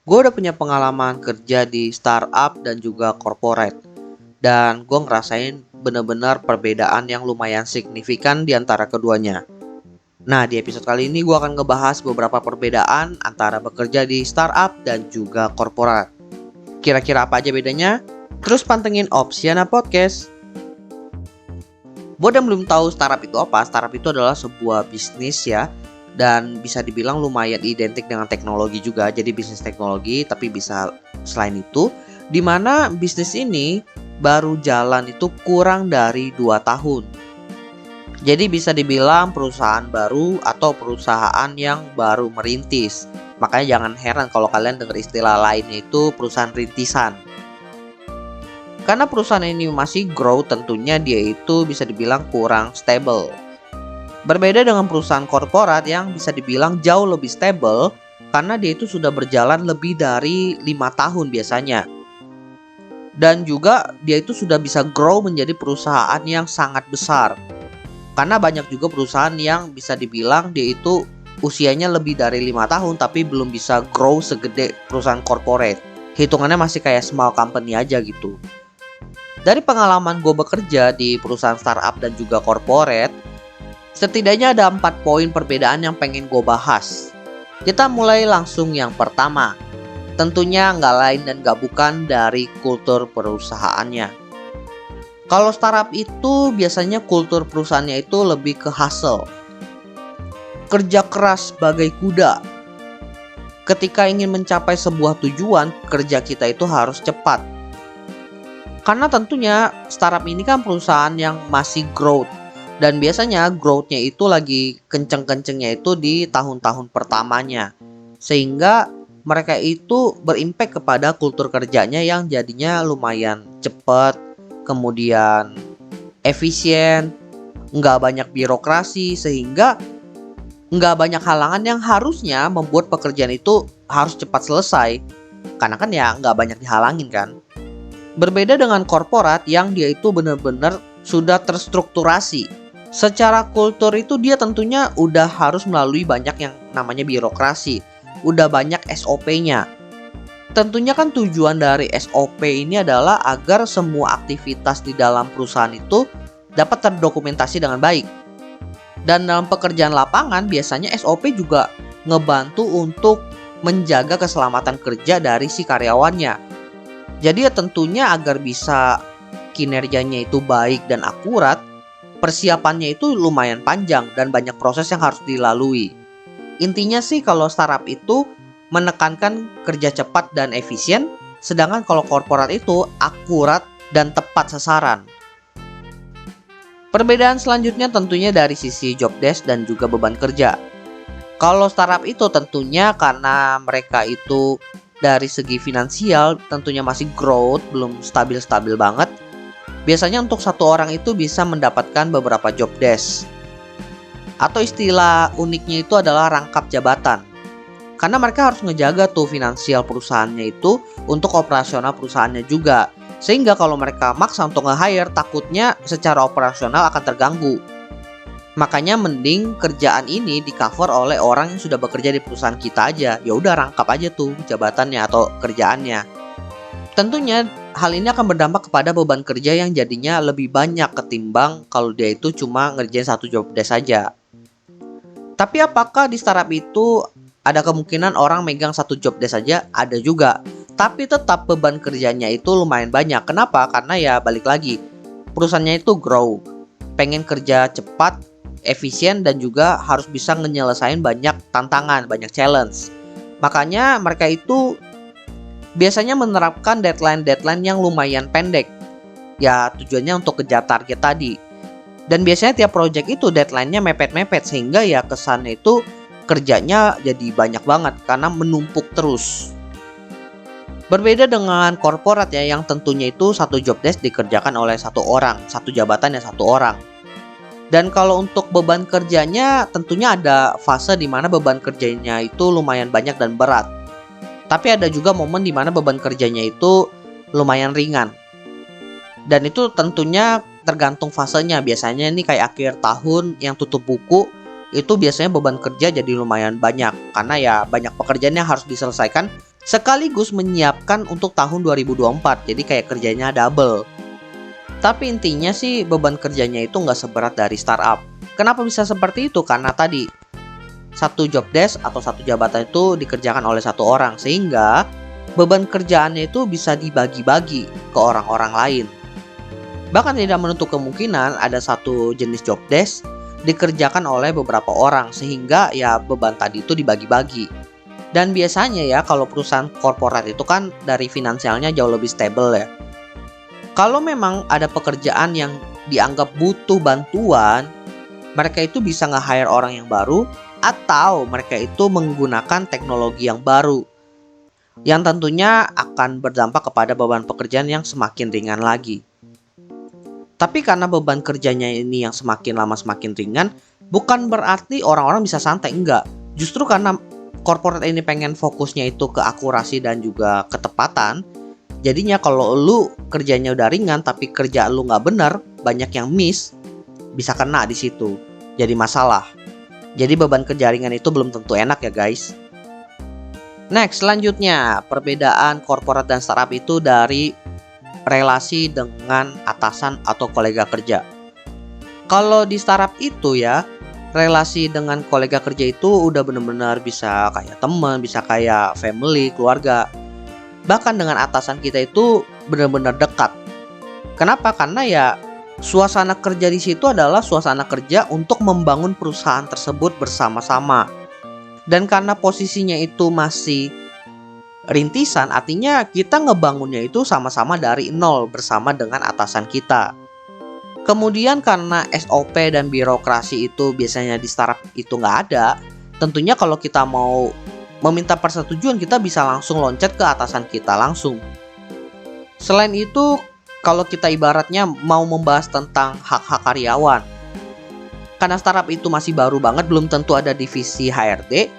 Gue udah punya pengalaman kerja di startup dan juga corporate. Dan gue ngerasain bener-bener perbedaan yang lumayan signifikan di antara keduanya. Nah, di episode kali ini gue akan ngebahas beberapa perbedaan antara bekerja di startup dan juga corporate. Kira-kira apa aja bedanya? Terus pantengin Opsiana Podcast. Buat yang belum tahu startup itu apa, startup itu adalah sebuah bisnis ya, dan bisa dibilang lumayan identik dengan teknologi juga. Jadi bisnis teknologi, tapi bisa selain itu, dimana bisnis ini baru jalan itu kurang dari 2 tahun. Jadi bisa dibilang perusahaan baru atau perusahaan yang baru merintis. Makanya jangan heran kalau kalian dengar istilah lainnya itu perusahaan rintisan. Karena perusahaan ini masih grow, tentunya dia itu bisa dibilang kurang stable. Berbeda dengan perusahaan korporat yang bisa dibilang jauh lebih stable karena dia itu sudah berjalan lebih dari 5 tahun biasanya. Dan juga dia itu sudah bisa grow menjadi perusahaan yang sangat besar. Karena banyak juga perusahaan yang bisa dibilang dia itu usianya lebih dari 5 tahun tapi belum bisa grow segede perusahaan corporate. Hitungannya masih kayak small company aja gitu. Dari pengalaman gue bekerja di perusahaan startup dan juga corporate, setidaknya ada 4 poin perbedaan yang pengen gue bahas. Kita mulai langsung yang pertama. Tentunya nggak lain dan nggak bukan dari kultur perusahaannya. Kalau startup itu biasanya kultur perusahaannya itu lebih ke hustle. Kerja keras bagai kuda. Ketika ingin mencapai sebuah tujuan, kerja kita itu harus cepat. Karena tentunya startup ini kan perusahaan yang masih growth. Dan biasanya growth-nya itu lagi kenceng-kencengnya itu di tahun-tahun pertamanya. Sehingga mereka itu berimpact kepada kultur kerjanya yang jadinya lumayan cepat, kemudian efisien, nggak banyak birokrasi, sehingga nggak banyak halangan yang harusnya membuat pekerjaan itu harus cepat selesai. Karena kan ya nggak banyak dihalangin kan. Berbeda dengan korporat yang dia itu benar-benar sudah terstrukturasi. Secara kultur itu dia tentunya udah harus melalui banyak yang namanya birokrasi. Udah banyak SOP-nya. Tentunya kan tujuan dari SOP ini adalah agar semua aktivitas di dalam perusahaan itu dapat terdokumentasi dengan baik. Dan dalam pekerjaan lapangan biasanya SOP juga ngebantu untuk menjaga keselamatan kerja dari si karyawannya. Jadi ya tentunya agar bisa kinerjanya itu baik dan akurat, persiapannya itu lumayan panjang dan banyak proses yang harus dilalui. Intinya sih kalau startup itu menekankan kerja cepat dan efisien, sedangkan kalau korporat itu akurat dan tepat sasaran. Perbedaan selanjutnya tentunya dari sisi job desk dan juga beban kerja. Kalau startup itu tentunya karena mereka itu dari segi finansial tentunya masih growth, belum stabil-stabil banget. Biasanya untuk satu orang itu bisa mendapatkan beberapa job desk. Atau istilah uniknya itu adalah rangkap jabatan. Karena mereka harus ngejaga tuh finansial perusahaannya itu untuk operasional perusahaannya juga. Sehingga kalau mereka maksa untuk nge-hire, takutnya secara operasional akan terganggu. Makanya mending kerjaan ini di cover oleh orang yang sudah bekerja di perusahaan kita aja. Ya udah rangkap aja tuh jabatannya atau kerjaannya. Tentunya hal ini akan berdampak kepada beban kerja yang jadinya lebih banyak ketimbang kalau dia itu cuma ngerjain satu job desk saja. Tapi apakah di startup itu ada kemungkinan orang megang satu job desk saja? Ada juga. Tapi tetap beban kerjanya itu lumayan banyak. Kenapa? Karena ya balik lagi, perusahaannya itu grow, pengen kerja cepat, efisien, dan juga harus bisa nyelesain banyak tantangan, banyak challenge. Makanya mereka itu biasanya menerapkan deadline-deadline yang lumayan pendek. Ya tujuannya untuk kejar target tadi. Dan biasanya tiap project itu deadline-nya mepet-mepet, sehingga ya kesannya itu kerjanya jadi banyak banget karena menumpuk terus. Berbeda dengan korporat ya, yang tentunya itu satu job desk dikerjakan oleh satu orang, satu jabatan ya satu orang. Dan kalau untuk beban kerjanya tentunya ada fase di mana beban kerjanya itu lumayan banyak dan berat. Tapi ada juga momen di mana beban kerjanya itu lumayan ringan. Dan itu tentunya tergantung fasenya. Biasanya ini kayak akhir tahun yang tutup buku, itu biasanya beban kerja jadi lumayan banyak. Karena ya banyak pekerjaan yang harus diselesaikan sekaligus menyiapkan untuk tahun 2024. Jadi kayak kerjanya double. Tapi intinya sih beban kerjanya itu nggak seberat dari startup. Kenapa bisa seperti itu? Karena tadi satu job desk atau satu jabatan itu dikerjakan oleh satu orang, sehingga beban kerjaannya itu bisa dibagi-bagi ke orang-orang lain. Bahkan tidak menutup kemungkinan ada satu jenis job desk dikerjakan oleh beberapa orang, sehingga ya beban tadi itu dibagi-bagi. Dan biasanya ya kalau perusahaan korporat itu kan dari finansialnya jauh lebih stable ya. Kalau memang ada pekerjaan yang dianggap butuh bantuan, mereka itu bisa nge-hire orang yang baru atau mereka itu menggunakan teknologi yang baru yang tentunya akan berdampak kepada beban pekerjaan yang semakin ringan lagi. Tapi karena beban kerjanya ini yang semakin lama semakin ringan, bukan berarti orang-orang bisa santai, enggak. Justru karena corporate ini pengen fokusnya itu ke akurasi dan juga ketepatan, jadinya kalau lu kerjanya udah ringan tapi kerjaan lu nggak benar, banyak yang miss, bisa kena di situ. Jadi masalah. Jadi beban kerja ringan itu belum tentu enak ya guys. Next, selanjutnya perbedaan korporat dan startup itu dari relasi dengan atasan atau kolega kerja. Kalau di startup itu ya, relasi dengan kolega kerja itu udah benar-benar bisa kayak teman, bisa kayak family, keluarga. Bahkan dengan atasan kita itu benar-benar dekat. Kenapa? Karena ya suasana kerja di situ adalah suasana kerja untuk membangun perusahaan tersebut bersama-sama. Dan karena posisinya itu masih rintisan, artinya kita ngebangunnya itu sama-sama dari nol bersama dengan atasan kita. Kemudian karena SOP dan birokrasi itu biasanya di startup itu nggak ada, tentunya kalau kita mau meminta persetujuan kita bisa langsung loncat ke atasan kita langsung. Selain itu, kalau kita ibaratnya mau membahas tentang hak-hak karyawan, karena startup itu masih baru banget, belum tentu ada divisi HRD,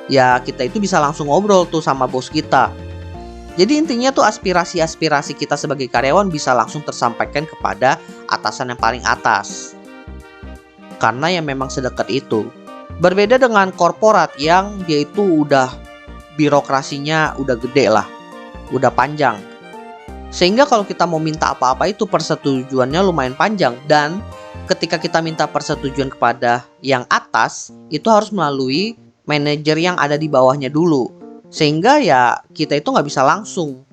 ya kita itu bisa langsung ngobrol tuh sama bos kita. Jadi intinya tuh aspirasi-aspirasi kita sebagai karyawan bisa langsung tersampaikan kepada atasan yang paling atas. Karena ya memang sedekat itu. Berbeda dengan korporat yang dia itu udah birokrasinya udah gede lah, udah panjang. Sehingga kalau kita mau minta apa-apa itu persetujuannya lumayan panjang. Dan ketika kita minta persetujuan kepada yang atas, itu harus melalui manajer yang ada di bawahnya dulu. Sehingga ya kita itu nggak bisa langsung.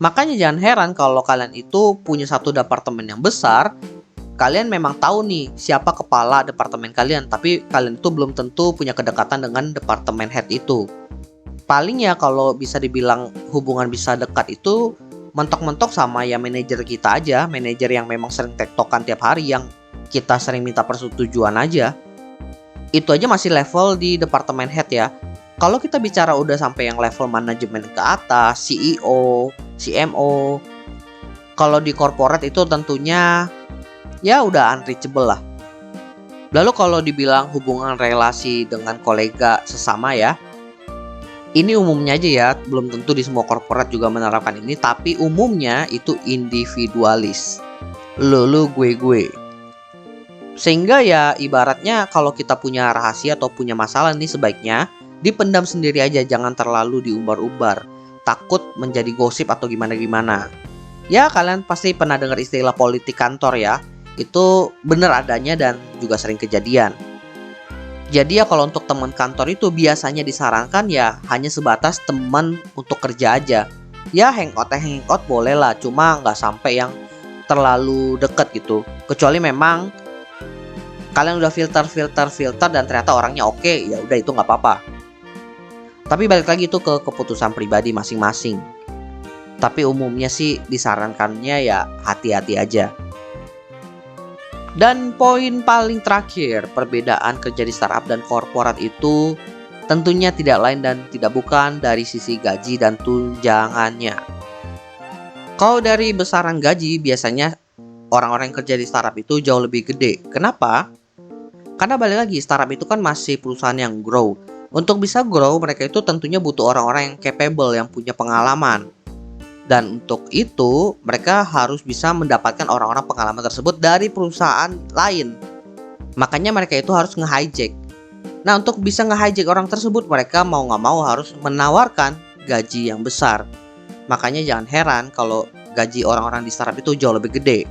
Makanya jangan heran kalau kalian itu punya satu departemen yang besar, kalian memang tahu nih siapa kepala departemen kalian, tapi kalian itu belum tentu punya kedekatan dengan departemen head itu. Paling ya kalau bisa dibilang hubungan bisa dekat itu mentok-mentok sama ya manajer kita aja, manajer yang memang sering tektokan tiap hari, yang kita sering minta persetujuan aja. Itu aja masih level di departemen head ya. Kalau kita bicara udah sampai yang level manajemen ke atas, CEO, CMO, kalau di corporate itu tentunya ya udah unreachable lah. Lalu kalau dibilang hubungan relasi dengan kolega sesama ya, ini umumnya aja ya, belum tentu di semua korporat juga menerapkan ini, tapi umumnya itu individualis. Lu gue. Sehingga ya ibaratnya kalau kita punya rahasia atau punya masalah nih, sebaiknya dipendam sendiri aja, jangan terlalu diumbar-umbar. Takut menjadi gosip atau gimana-gimana. Ya kalian pasti pernah dengar istilah politik kantor ya. Itu bener adanya dan juga sering kejadian. Jadi ya kalau untuk teman kantor itu biasanya disarankan ya hanya sebatas teman untuk kerja aja. Ya hangout boleh lah, cuma nggak sampai yang terlalu deket gitu. Kecuali memang kalian udah filter dan ternyata orangnya oke, ya udah itu nggak apa-apa. Tapi balik lagi itu ke keputusan pribadi masing-masing. Tapi umumnya sih disarankannya ya hati-hati aja. Dan poin paling terakhir, perbedaan kerja di startup dan korporat itu tentunya tidak lain dan tidak bukan dari sisi gaji dan tunjangannya. Kalau dari besaran gaji, biasanya orang-orang yang kerja di startup itu jauh lebih gede. Kenapa? Karena balik lagi, startup itu kan masih perusahaan yang grow. Untuk bisa grow, mereka itu tentunya butuh orang-orang yang capable, yang punya pengalaman. Dan untuk itu mereka harus bisa mendapatkan orang-orang pengalaman tersebut dari perusahaan lain. Makanya mereka itu harus nge-hijack. Nah untuk bisa nge-hijack orang tersebut, mereka mau nggak mau harus menawarkan gaji yang besar. Makanya jangan heran kalau gaji orang-orang di startup itu jauh lebih gede.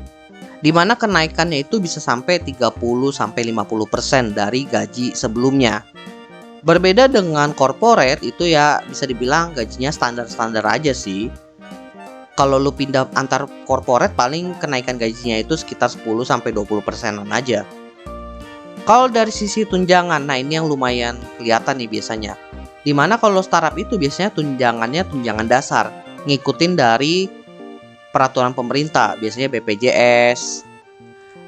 Di mana kenaikannya itu bisa sampai 30-50% dari gaji sebelumnya. Berbeda dengan corporate itu ya bisa dibilang gajinya standar-standar aja sih. Kalau lu pindah antar corporate paling kenaikan gajinya itu sekitar 10-20%an aja. Kalau dari sisi tunjangan, nah ini yang lumayan kelihatan nih biasanya. Dimana kalau startup itu biasanya tunjangannya tunjangan dasar, ngikutin dari peraturan pemerintah, biasanya BPJS.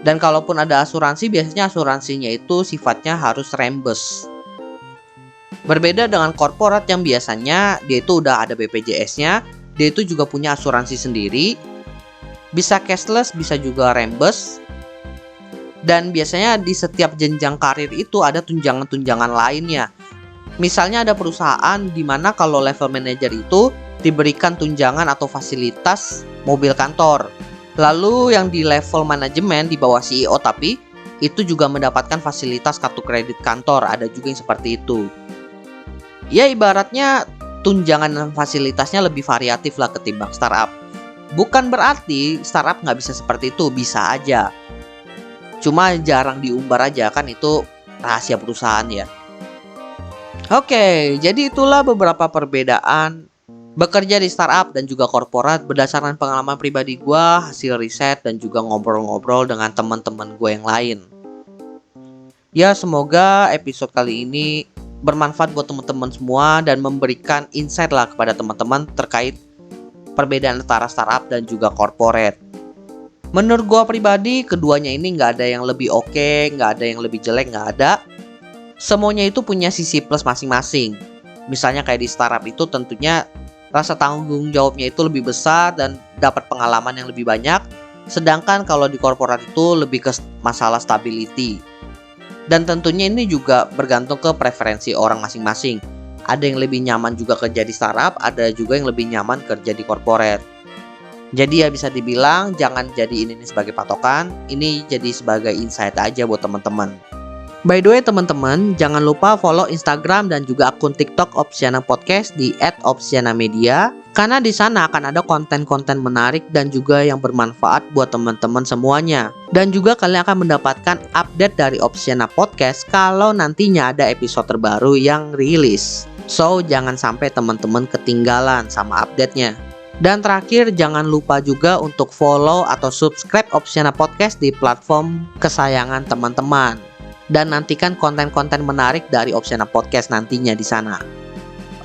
Dan kalaupun ada asuransi, biasanya asuransinya itu sifatnya harus reimburse. Berbeda dengan korporat yang biasanya dia itu udah ada BPJS-nya, dia itu juga punya asuransi sendiri, bisa cashless, bisa juga reimburse. Dan biasanya di setiap jenjang karir itu ada tunjangan-tunjangan lainnya. Misalnya ada perusahaan di mana kalau level manager itu diberikan tunjangan atau fasilitas mobil kantor. Lalu yang di level manajemen di bawah CEO tapi itu juga mendapatkan fasilitas kartu kredit kantor, ada juga yang seperti itu. Ya ibaratnya tunjangan dan fasilitasnya lebih variatif lah ketimbang startup. Bukan berarti startup nggak bisa seperti itu, bisa aja. Cuma jarang diumbar aja, kan itu rahasia perusahaan ya. Oke, jadi itulah beberapa perbedaan bekerja di startup dan juga korporat berdasarkan pengalaman pribadi gue, hasil riset, dan juga ngobrol-ngobrol dengan teman-teman gue yang lain. Ya, semoga episode kali ini bermanfaat buat teman-teman semua dan memberikan insight lah kepada teman-teman terkait perbedaan antara startup dan juga korporat. Menurut gue pribadi, keduanya ini nggak ada yang lebih oke, nggak ada yang lebih jelek, nggak ada. Semuanya itu punya sisi plus masing-masing. Misalnya kayak di startup itu tentunya rasa tanggung jawabnya itu lebih besar dan dapat pengalaman yang lebih banyak. Sedangkan kalau di korporat itu lebih ke masalah stability. Dan tentunya ini juga bergantung ke preferensi orang masing-masing. Ada yang lebih nyaman juga kerja di startup, ada juga yang lebih nyaman kerja di korporat. Jadi ya bisa dibilang jangan jadi ini sebagai patokan, ini jadi sebagai insight aja buat teman-teman. By the way teman-teman, jangan lupa follow Instagram dan juga akun TikTok Opsiana Podcast di @opsianamedia karena di sana akan ada konten-konten menarik dan juga yang bermanfaat buat teman-teman semuanya. Dan juga kalian akan mendapatkan update dari Opsiana Podcast kalau nantinya ada episode terbaru yang rilis. So jangan sampai teman-teman ketinggalan sama update-nya. Dan terakhir jangan lupa juga untuk follow atau subscribe Opsiana Podcast di platform kesayangan teman-teman. Dan nantikan konten-konten menarik dari Opsiana Podcast nantinya di sana.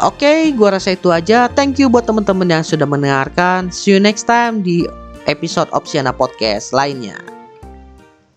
Oke, gua rasa itu aja. Thank you buat teman-teman yang sudah mendengarkan. See you next time di episode Opsiana Podcast lainnya.